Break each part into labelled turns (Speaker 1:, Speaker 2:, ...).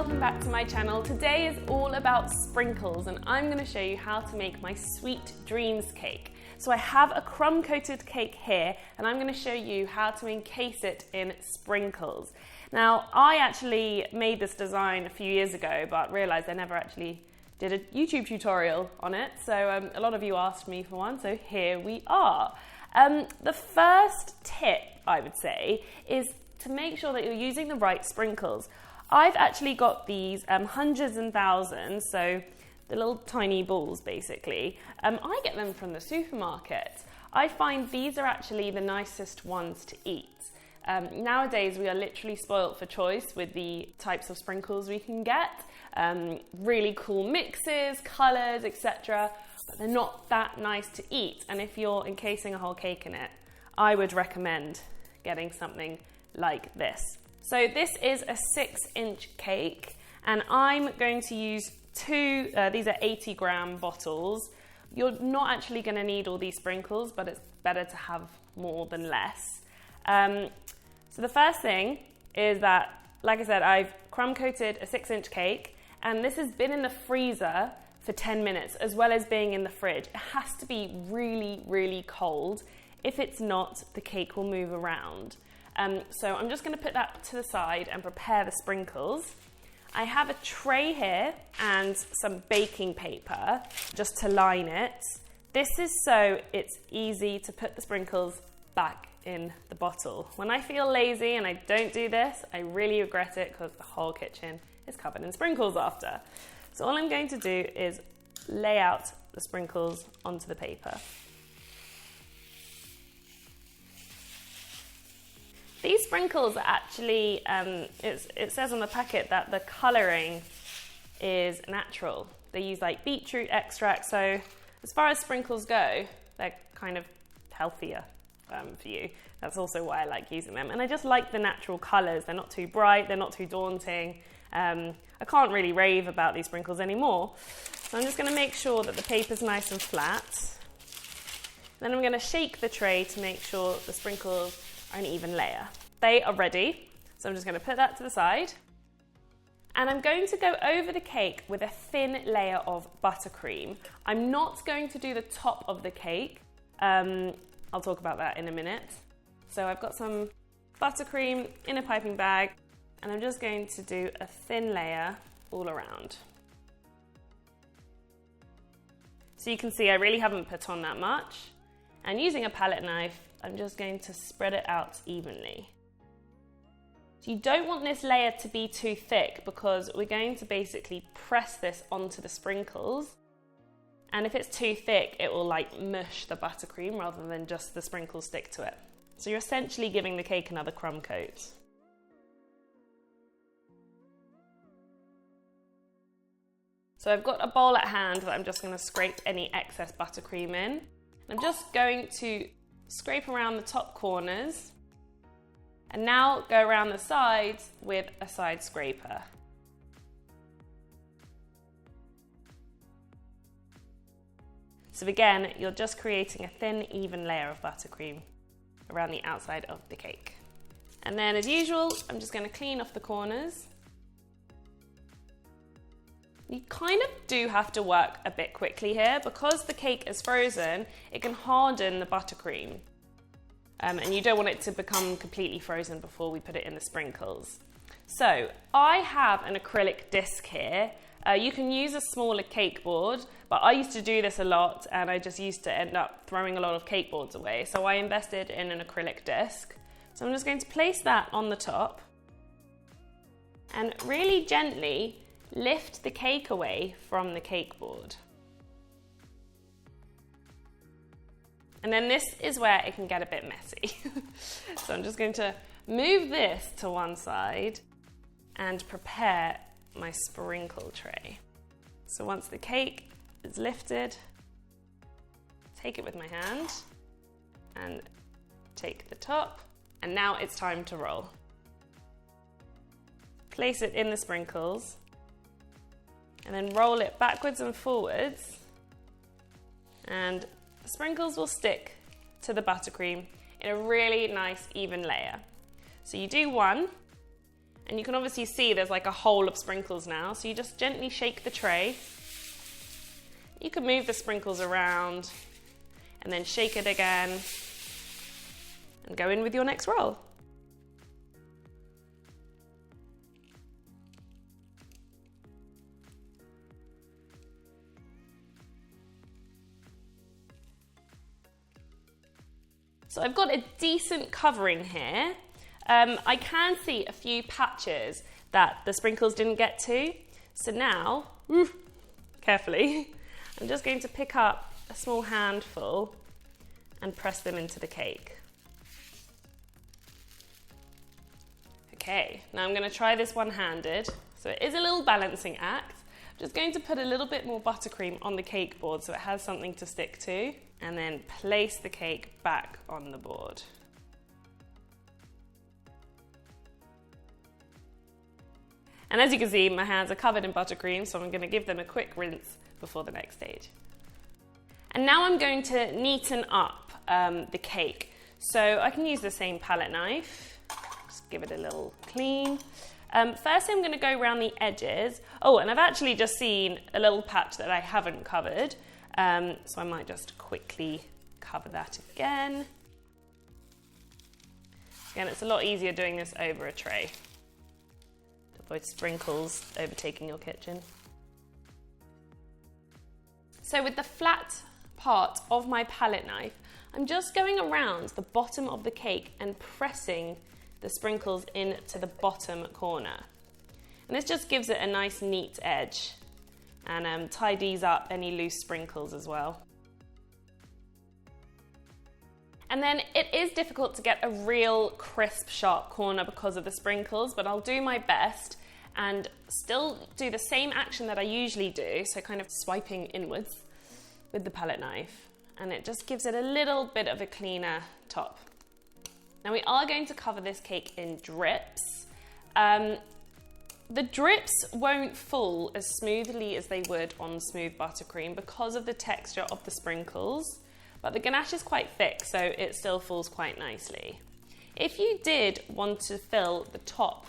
Speaker 1: welcome back to my channel. Today is all about sprinkles and I'm going to show you how to make my sweet dreams cake. So I have a crumb coated cake here and I'm going to show you how to encase it in sprinkles. Now I actually made this design a few years ago but realised I never actually did a YouTube tutorial on it, so a lot of you asked me for one, so here we are. The first tip I would say is to make sure that you're using the right sprinkles. I've actually got these hundreds and thousands, so the little tiny balls basically. I get them from the supermarket. I find these are actually the nicest ones to eat. Nowadays we are literally spoilt for choice with the types of sprinkles we can get. Really cool mixes, colours, etc. But they're not that nice to eat, and if you're encasing a whole cake in it, I would recommend getting something like this. So this is a 6-inch cake and I'm going to use these are 80-gram bottles. You're not actually going to need all these sprinkles, but it's better to have more than less. So the first thing is that, like I said, I've crumb coated a 6-inch cake and this has been in the freezer for 10 minutes as well as being in the fridge. It has to be really, really cold. If it's not, the cake will move around. So I'm just going to put that to the side and prepare the sprinkles. I have a tray here and some baking paper just to line it. This is so it's easy to put the sprinkles back in the bottle. When I feel lazy and I don't do this, I really regret it because the whole kitchen is covered in sprinkles after. So all I'm going to do is lay out the sprinkles onto the paper. These sprinkles are actually, it says on the packet that the colouring is natural. They use like beetroot extract, so as far as sprinkles go, they're kind of healthier for you. That's also why I like using them. And I just like the natural colours. They're not too bright, they're not too daunting. I can't really rave about these sprinkles anymore. So I'm just going to make sure that the paper's nice and flat. Then I'm going to shake the tray to make sure the sprinkles are an even layer. They are ready, so I'm just going to put that to the side. And I'm going to go over the cake with a thin layer of buttercream. I'm not going to do the top of the cake. I'll talk about that in a minute. So I've got some buttercream in a piping bag, and I'm just going to do a thin layer all around. So you can see I really haven't put on that much. And using a palette knife, I'm just going to spread it out evenly. So you don't want this layer to be too thick because we're going to basically press this onto the sprinkles. And if it's too thick, it will like mush the buttercream rather than just the sprinkles stick to it. So you're essentially giving the cake another crumb coat. So I've got a bowl at hand that I'm just going to scrape any excess buttercream in. I'm just going to scrape around the top corners and now go around the sides with a side scraper. So again, you're just creating a thin, even layer of buttercream around the outside of the cake. And then as usual, I'm just going to clean off the corners. You kind of do have to work a bit quickly here because the cake is frozen, it can harden the buttercream. And you don't want it to become completely frozen before we put it in the sprinkles. So I have an acrylic disc here. You can use a smaller cake board, but I used to do this a lot and I just used to end up throwing a lot of cake boards away. So I invested in an acrylic disc. So I'm just going to place that on the top and really gently lift the cake away from the cake board. And then this is where it can get a bit messy. So I'm just going to move this to one side and prepare my sprinkle tray. So once the cake is lifted, take it with my hand and take the top. And now it's time to roll. Place it in the sprinkles and then roll it backwards and forwards, and the sprinkles will stick to the buttercream in a really nice even layer. So you do one, And you can obviously see there's like a hole of sprinkles now, so you just gently shake the tray. You can move the sprinkles around and then shake it again and go in with your next roll. So I've got a decent covering here. I can see a few patches that the sprinkles didn't get to. So now, carefully, I'm just going to pick up a small handful and press them into the cake. Okay, now I'm going to try this one-handed. So it is a little balancing act. I'm just going to put a little bit more buttercream on the cake board so it has something to stick to, and then place the cake back on the board. And as you can see, my hands are covered in buttercream, so I'm going to give them a quick rinse before the next stage. And now I'm going to neaten up the cake. So I can use the same palette knife, just give it a little clean. First I'm going to go around the edges. Oh, and I've actually just seen a little patch that I haven't covered, so I might just quickly cover that again. Again, it's a lot easier doing this over a tray. Avoid sprinkles overtaking your kitchen. So with the flat part of my palette knife, I'm just going around the bottom of the cake and pressing the sprinkles into the bottom corner. And this just gives it a nice neat edge and tidies up any loose sprinkles as well. And then it is difficult to get a real crisp, sharp corner because of the sprinkles, but I'll do my best and still do the same action that I usually do, so kind of swiping inwards with the palette knife, and it just gives it a little bit of a cleaner top. Now we are going to cover this cake in drips. The drips won't fall as smoothly as they would on smooth buttercream because of the texture of the sprinkles. But the ganache is quite thick, so it still falls quite nicely. If you did want to fill the top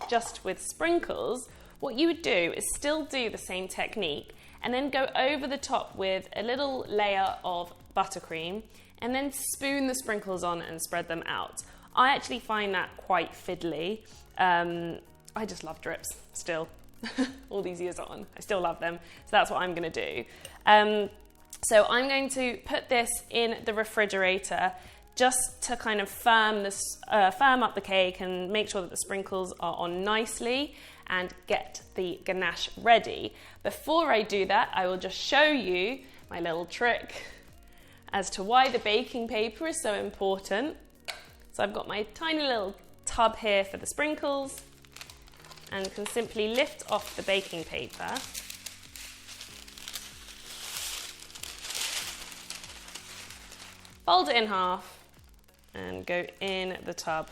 Speaker 1: just with sprinkles, what you would do is still do the same technique and then go over the top with a little layer of buttercream and then spoon the sprinkles on and spread them out. I actually find that quite fiddly. I just love drips still. All these years on, I still love them. So that's what I'm gonna do. So I'm going to put this in the refrigerator just to kind of firm up the cake and make sure that the sprinkles are on nicely and get the ganache ready. Before I do that, I will just show you my little trick as to why the baking paper is so important. So I've got my tiny little tub here for the sprinkles and can simply lift off the baking paper. Fold it in half and go in the tub.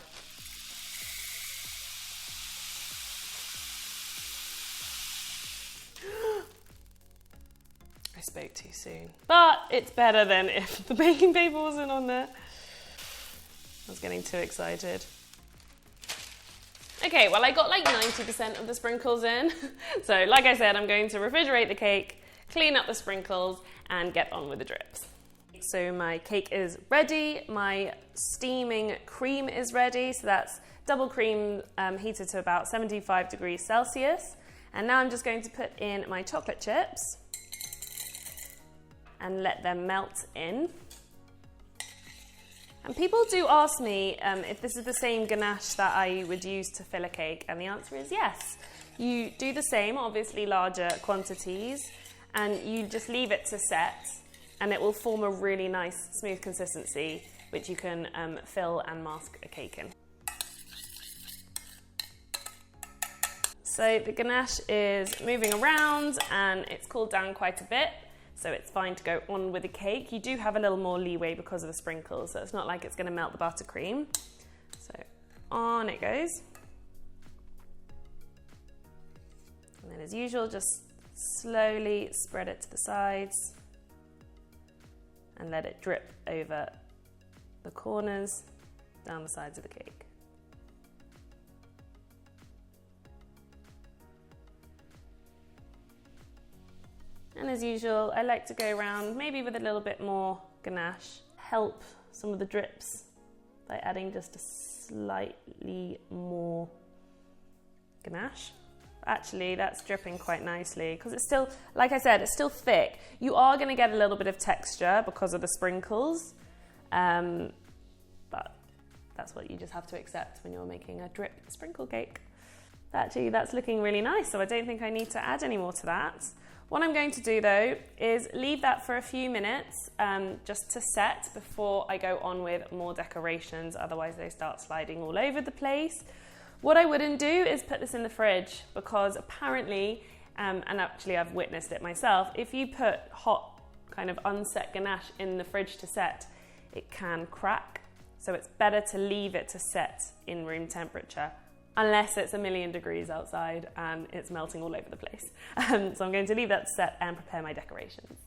Speaker 1: I spoke too soon, but it's better than if the baking paper wasn't on there. I was getting too excited. Okay, well I got like 90% of the sprinkles in. So like I said, I'm going to refrigerate the cake, clean up the sprinkles and get on with the drips. So my cake is ready, my steaming cream is ready, so that's double cream heated to about 75 degrees Celsius. And now I'm just going to put in my chocolate chips and let them melt in. And people do ask me if this is the same ganache that I would use to fill a cake, and the answer is yes. You do the same, obviously larger quantities, and you just leave it to set, and it will form a really nice smooth consistency which you can fill and mask a cake in. So the ganache is moving around and it's cooled down quite a bit, so it's fine to go on with the cake. You do have a little more leeway because of the sprinkles, so it's not like it's going to melt the buttercream. So on it goes. And then as usual, just slowly spread it to the sides and let it drip over the corners, down the sides of the cake. And as usual, I like to go around maybe with a little bit more ganache. Help some of the drips by adding just a slightly more ganache. Actually, that's dripping quite nicely because it's still, like I said, it's still thick. You are going to get a little bit of texture because of the sprinkles, but that's what you just have to accept when you're making a drip sprinkle cake. Actually, that's looking really nice, so I don't think I need to add any more to that. What I'm going to do though is leave that for a few minutes just to set before I go on with more decorations, otherwise they start sliding all over the place. What I wouldn't do is put this in the fridge because apparently, and actually I've witnessed it myself, if you put hot kind of unset ganache in the fridge to set, it can crack. So it's better to leave it to set in room temperature, unless it's 1,000,000 degrees outside and it's melting all over the place. So I'm going to leave that to set and prepare my decorations.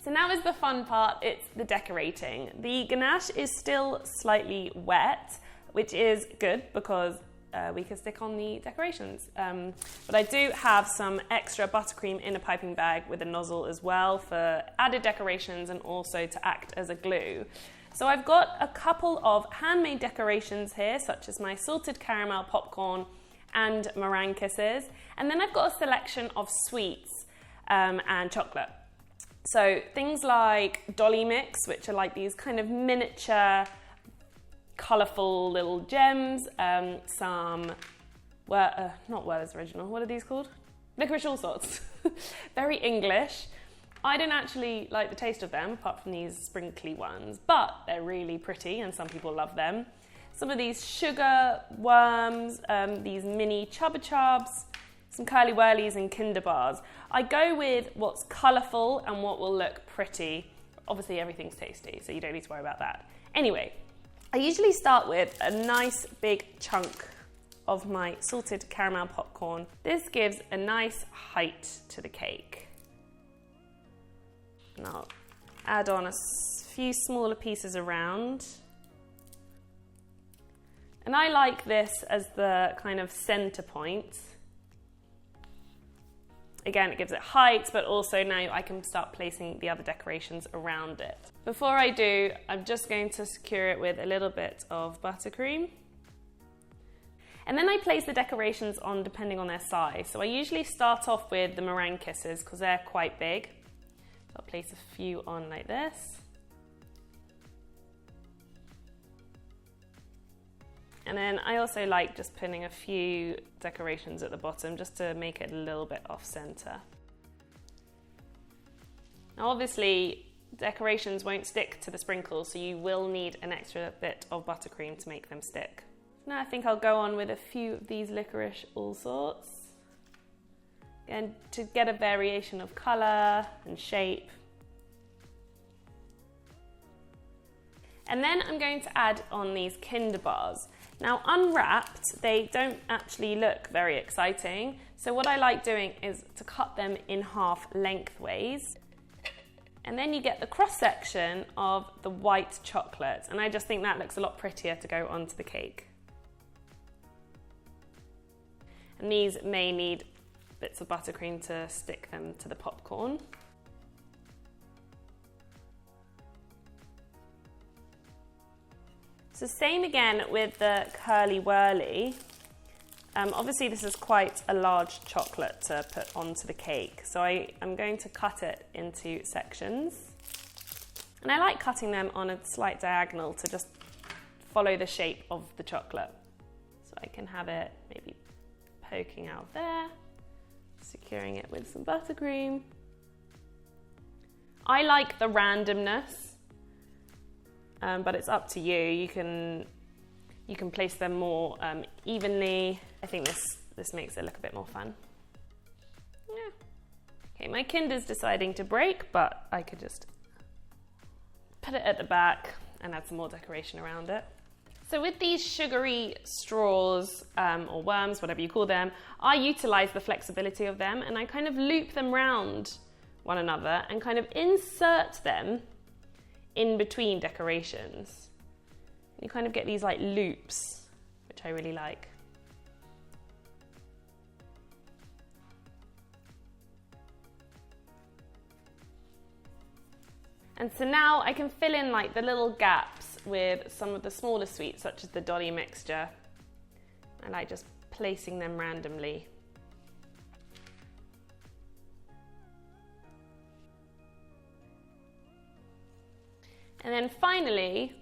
Speaker 1: So now is the fun part, it's the decorating. The ganache is still slightly wet, which is good because we can stick on the decorations. But I do have some extra buttercream in a piping bag with a nozzle as well for added decorations and also to act as a glue. So I've got a couple of handmade decorations here, such as my salted caramel popcorn and meringue kisses. And then I've got a selection of sweets and chocolate. So things like dolly mix, which are like these kind of miniature, colourful little gems. Some, not Werther's Original, what are these called? Licorice All Sorts. Very English. I don't actually like the taste of them, apart from these sprinkly ones, but they're really pretty and some people love them. Some of these sugar worms, these mini Chubba Chubs, some Curly Wurlies and Kinder Bars. I go with what's colourful and what will look pretty. Obviously everything's tasty, so you don't need to worry about that. Anyway, I usually start with a nice big chunk of my salted caramel popcorn. This gives a nice height to the cake. And I'll add on a few smaller pieces around. And I like this as the kind of center point. Again, it gives it height, but also now I can start placing the other decorations around it. Before I do, I'm just going to secure it with a little bit of buttercream. And then I place the decorations on depending on their size. So I usually start off with the meringue kisses because they're quite big. I'll place a few on like this. And then I also like just pinning a few decorations at the bottom just to make it a little bit off center. Now obviously decorations won't stick to the sprinkles, so you will need an extra bit of buttercream to make them stick. Now I think I'll go on with a few of these licorice all sorts. And to get a variation of colour and shape. And then I'm going to add on these Kinder Bars. Now unwrapped, they don't actually look very exciting. So what I like doing is to cut them in half lengthways. And then you get the cross section of the white chocolate. And I just think that looks a lot prettier to go onto the cake. And these may need bits of buttercream to stick them to the popcorn. So same again with the Curly Wurly. Obviously this is quite a large chocolate to put onto the cake, so I'm going to cut it into sections. And I like cutting them on a slight diagonal to just follow the shape of the chocolate. So I can have it maybe poking out there, securing it with some buttercream. I like the randomness, but it's up to you. You can place them more evenly. I think this makes it look a bit more fun. Yeah. Okay, my Kinder's deciding to break, but I could just put it at the back and add some more decoration around it. So with these sugary straws or worms, whatever you call them, I utilize the flexibility of them and I kind of loop them round one another and kind of insert them in between decorations. You kind of get these like loops, which I really like. And so now I can fill in like the little gaps with some of the smaller sweets, such as the Dolly mixture. I like just placing them randomly. And then finally,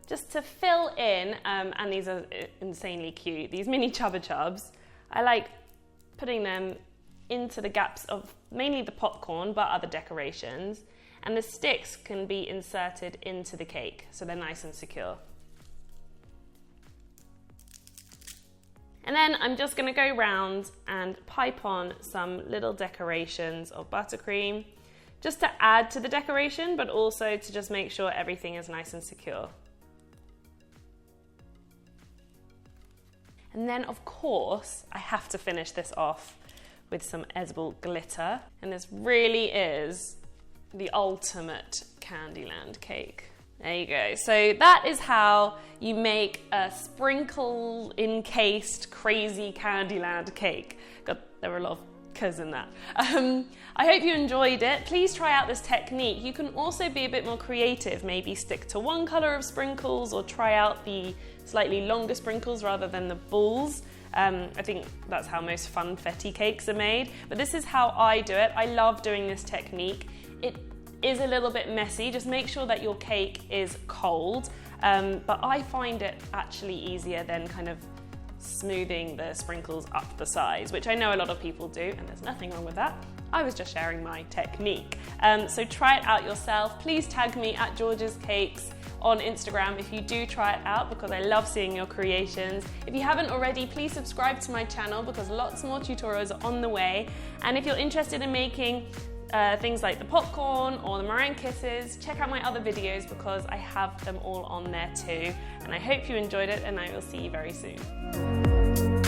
Speaker 1: just to fill in, and these are insanely cute, these mini Chubba Chubs, I like putting them into the gaps of mainly the popcorn, but other decorations. And the sticks can be inserted into the cake, so they're nice and secure. And then I'm just gonna go round and pipe on some little decorations of buttercream, just to add to the decoration, but also to just make sure everything is nice and secure. And then of course, I have to finish this off with some edible glitter. And this really is the ultimate Candyland cake. There you go. So that is how you make a sprinkle encased crazy Candyland cake. God, there were a lot of cuz in that. I hope you enjoyed it. Please try out this technique. You can also be a bit more creative, maybe stick to one color of sprinkles or try out the slightly longer sprinkles rather than the balls. I think that's how most funfetti cakes are made, but this is how I do it. I love doing this technique. It is a little bit messy. Just make sure that your cake is cold, but I find it actually easier than kind of smoothing the sprinkles up the sides, which I know a lot of people do, and there's nothing wrong with that. I was just sharing my technique. So try it out yourself. Please tag me at George's Cakes on Instagram if you do try it out, because I love seeing your creations. If you haven't already, please subscribe to my channel because lots more tutorials are on the way. And if you're interested in making things like the popcorn or the meringue kisses, check out my other videos because I have them all on there too. And I hope you enjoyed it, and I will see you very soon.